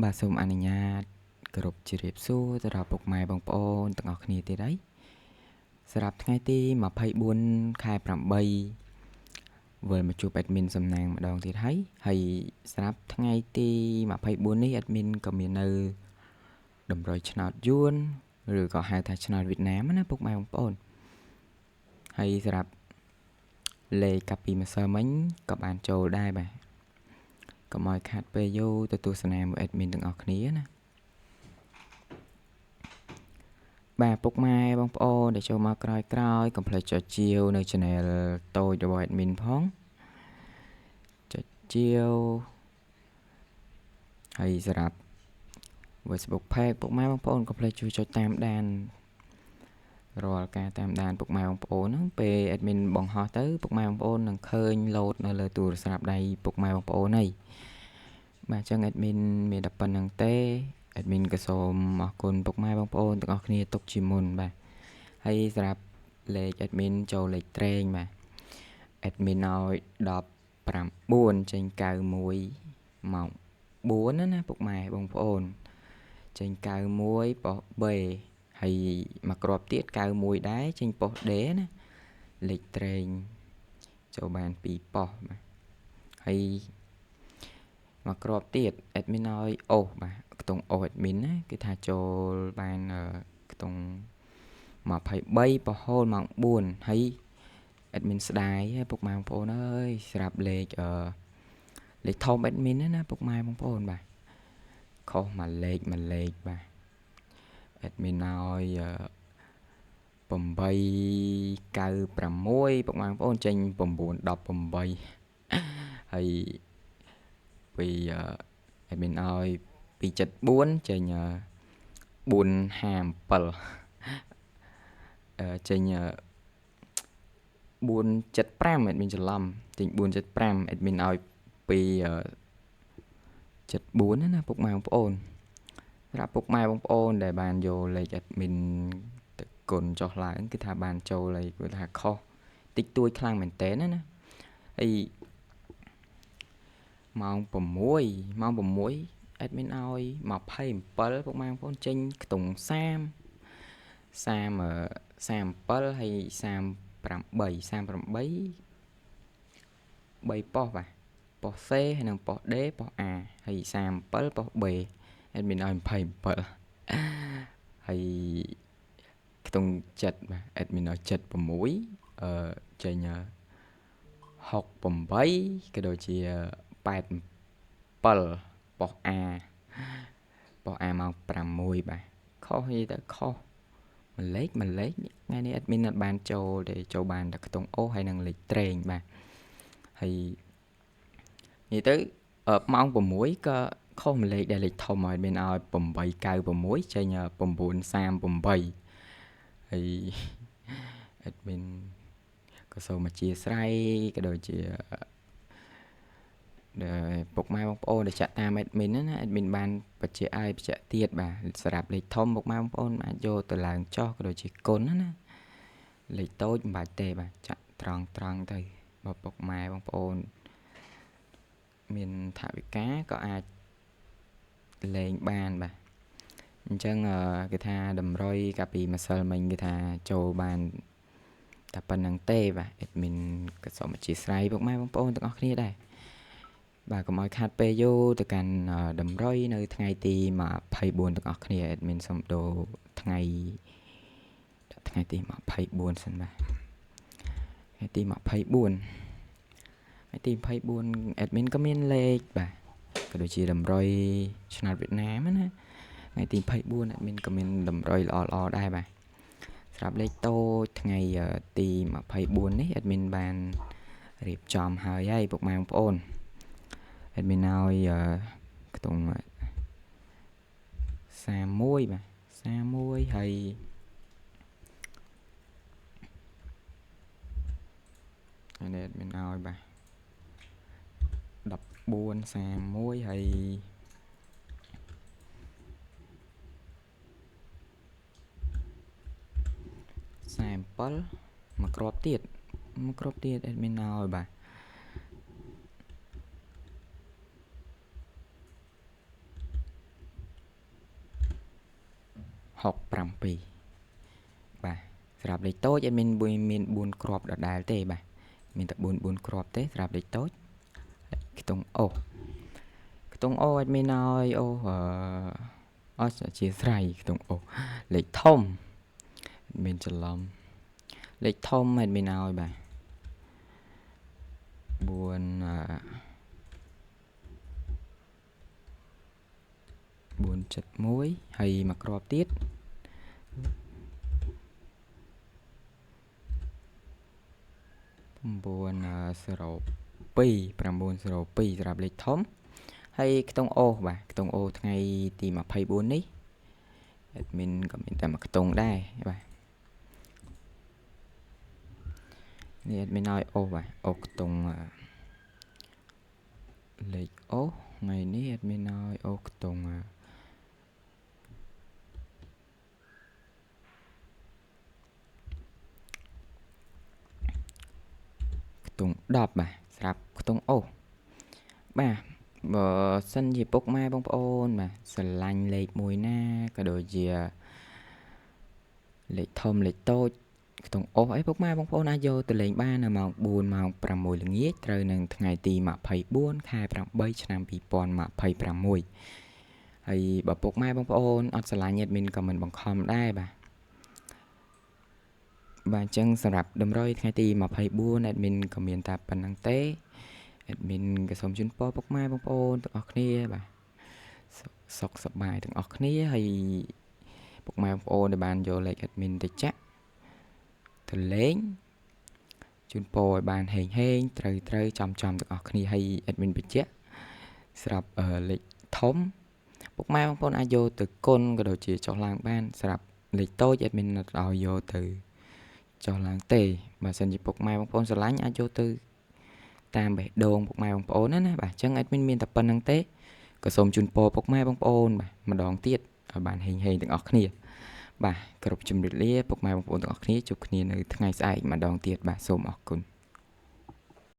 បាទសូមអនុញ្ញាតគោរពជម្រាបសួរទៅដល់ពុកម៉ែបងប្អូនទាំងអស់គ្នាទៀតហើយសម្រាប់ថ្ងៃទី24ខែ8វិលមកជួបអេដមីនសំណាងម្ដងទៀតហើយសម្រាប់ថ្ងៃទី24នេះអេដមីនក៏មាននៅតម្រុយឆ្នោតយួនឬក៏ហៅថាឆ្នោតវៀតណាមណាពុកម៉ែបងប្អូនហើយសម្រាប់លេខកាពីម្សិលមិញក៏បានចូលដែរបាទកុំឲ្យខាត់ពេលយូរទៅទស្សនាមើលអេដមីនទាំងអស់គ្នាណាបាទពុកម៉ែបងប្អូនដែលចូលមកក្រោយកុំភ្លេចចុចជាវនៅ Channel តូចរបស់ admin ផងចុចជាវហើយសម្រាប់ Facebook Page ពុកម៉ែបងប្អូនកុំភ្លេចជួយចុចតាមដានរាល់ការតាមដានពុកម៉ែបងប្អូនហ្នឹងពេល admin បង្ហោះទៅពុកម៉ែបងប្អូននឹងឃើញ load នៅលើទូរស័ព្ទដៃពុកម៉ែបងប្អូនហើយបាទអញ្ចឹង admin មានតែប៉ុណ្្នឹងទេ admin ក៏សូមអរគុណពុកម៉ែបងប្អូនទាំងអស់គ្នាទុកជាមុនបាទហើយសម្រាប់លេខ admin ចូលលេខត្រេងបាទ admin ឲ្យ19ចេញ91ម៉ោង4ណាពុកម៉ែបងប្អូនចេញ91ប៉ុស B ហើយមកគ្រាប់ទៀត91ដែរចេញប៉ុស D ណាលេខត្រេងចូលបាន2ប៉ុសបាទហើយមកគ្រាប់ទៀត admin ឲ្យអូសបាទខ្ទង់អូស admin ណាគឺថាចូលបានខ្ទង់23រហូតម៉ោង4ហើយ admin ស្ដាយពុកម៉ែបងប្អូនអើយស្រាប់លេខធំ admin ណាពុកម៉ែបងប្អូនបាទខុសមួយលេខបាទ admin ឲ្យ896ពុកម៉ែបងប្អូនចេញ918ហើយពីadmin ឲ្យ274ចេញ457ចេញ475 admin ច្រឡំចេញ475 admin ឲ្យ274ណាពុកម៉ែបងប្អូនសម្រាប់ពុកម៉ែបងប្អូនដែលបានយកលេខ admin ទៅគុណចុះឡើងគឺថាបានចូលហើយគឺថាខុសតិចតួចខ្លាំងមែនតើណាហើយម៉ោង6 admin ឲ្យ27ពុកម៉ែបងប្អូនចេញខ្ទង់37ហើយ38 3ប៉ុសបាទប៉ុស C ហើយនិងប៉ុស D ប៉ុស A ហើយ37ប៉ុស B admin ឲ្យ27ហើយខ្ទង់7បាទ admin ឲ្យ76ចេញ68ក៏ដូចជា87ប៉ុស A ប៉ុស A មក6បាទខុសយីទៅខុសម្លេចថ្ងៃនេះ admin អត់បានចូលទេចូលបានតែខ្ទង់អូសហើយនឹងលេខត្រេងបាទហើយនិយាយទៅម៉ោង6ក៏ខុសម្លេចដែលលេខធំឲ្យមានឲ្យ896ចេញ938ហើយ admin ក៏សូមអធិស្ឋានក៏ដូចជាពុកម៉ែបងប្អូនដែលចាក់តាម admin ណា admin បានបញ្ជាក់ឲ្យបញ្ជាក់ទៀតបាទសម្រាប់លេខធំពុកម៉ែបងប្អូនអាចយកទៅឡើងចុះក៏ដូចជាគុណណាលេខតូចមិនបាច់ទេបាទចាក់ត្រង់ទៅបើពុកម៉ែបងប្អូនមានថវិកាក៏អាចលេងបានបាទអញ្ចឹងគេថាតម្រុយកាពីម្សិលមិញគេថាចូលបានតែប៉ុណ្្នឹងទេបាទ admin ក៏សូមអធិស្ឋានពុកម៉ែបងប្អូនទាំងអស់គ្នាដែរបាទកុំឲ្យខាត់ពេលយូរទៅកាន់តម្រុយនៅថ្ងៃទី24ទាំងអស់គ្នា admin សូមដូរថ្ងៃទី24សិនបាទថ្ងៃទី24 admin ក៏មានលេខបាទក៏ដូចជាតម្រុយឆ្នោតវៀតណាមណាថ្ងៃទី24 admin ក៏មានតម្រុយល្អដែរបាទសម្រាប់លេខតូចថ្ងៃទី24នេះ admin បានរៀបចំហើយពុកម៉ែបងប្អូន admin ឲ្យខ្ទង់31បាទ31ហើយនេះ admin ឲ្យបាទ14 31ហើយ37មកគ្រាប់ទៀត admin ឲ្យបាទ 67បាទសម្រាប់លេខតូចអត់មាន4គ្រាប់ដដែលទេបាទមានតែ4គ្រាប់ទេសម្រាប់លេខតូចខ្ទង់អូខ្ទង់អូអត់មានឲ្យអូអត់ជាស្រ័យខ្ទង់អូលេខធំមានច្រឡំលេខធំអត់មានឲ្យបាទ471ហើយមួយគ្រាប់ទៀត902សម្រាប់លេខធំហើយខ្ទង់អូបាទខ្ទង់អូថ្ងៃទី24នេះអេដមីនក៏មានតែមួយខ្ទង់ដែរបាទនេះអេដមីនឲ្យអូបាទអូខ្ទង់លេខអូថ្ងៃនេះអេដមីនឲ្យអូខ្ទង់10បាទស្រាប់ខ្ទង់អូបាទបើសិនជាពុកម៉ែបងប្អូនបាទស្រឡាញ់លេខមួយណាក៏ដូចជាលេខធំលេខតូចខ្ទង់អូអីពុកម៉ែបងប្អូនអាចយកទៅលេងបាននៅម៉ោង4ម៉ោង6ល្ងាចត្រូវនឹងថ្ងៃទី24ខែ8ឆ្នាំ2026ហើយបើពុកម៉ែបងប្អូនអត់ស្រឡាញ់អេដមីនក៏មិនបង្ខំដែរបាទអញ្ចឹងសម្រាប់តម្រុយថ្ងៃទី24អេដមីនក៏មានតែប៉ុណ្្នឹងទេអេដមីនក៏សូមជូនពរពុកម៉ែបងប្អូនទាំងអស់គ្នាបាទសុខសប្បាយទាំងអស់គ្នាហើយពុកម៉ែបងប្អូនដែលបានយកលេខអេដមីនទៅចាក់ទៅលេងជូនពរឲ្យបានហេងត្រូវចំទាំងអស់គ្នាហើយអេដមីនបញ្ជាក់ស្រាប់លេខធំពុកម៉ែបងប្អូនអាចយកទៅគុណក៏ដូចជាចុះឡើងបានស្រាប់លេខតូចអេដមីនអត់ឲ្យយកទៅចុះឡើងទេបើសិនជាពុកម៉ែបងប្អូនស្រឡាញ់អាចយកទៅតាមបេះដូងពុកម៉ែបងប្អូនណាបាទអញ្ចឹងអេដមីនមានតែប៉ុណ្្នឹងទេក៏សូមជូនពរពុកម៉ែបងប្អូនបាទម្ដងទៀតឲ្យបានហេងទាំងអស់គ្នាបាទគ្រប់ជំរាបលាពុកម៉ែបងប្អូនទាំងអស់គ្នាជួបគ្នានៅថ្ងៃស្អែកម្ដងទៀតបាទសូមអរគុណ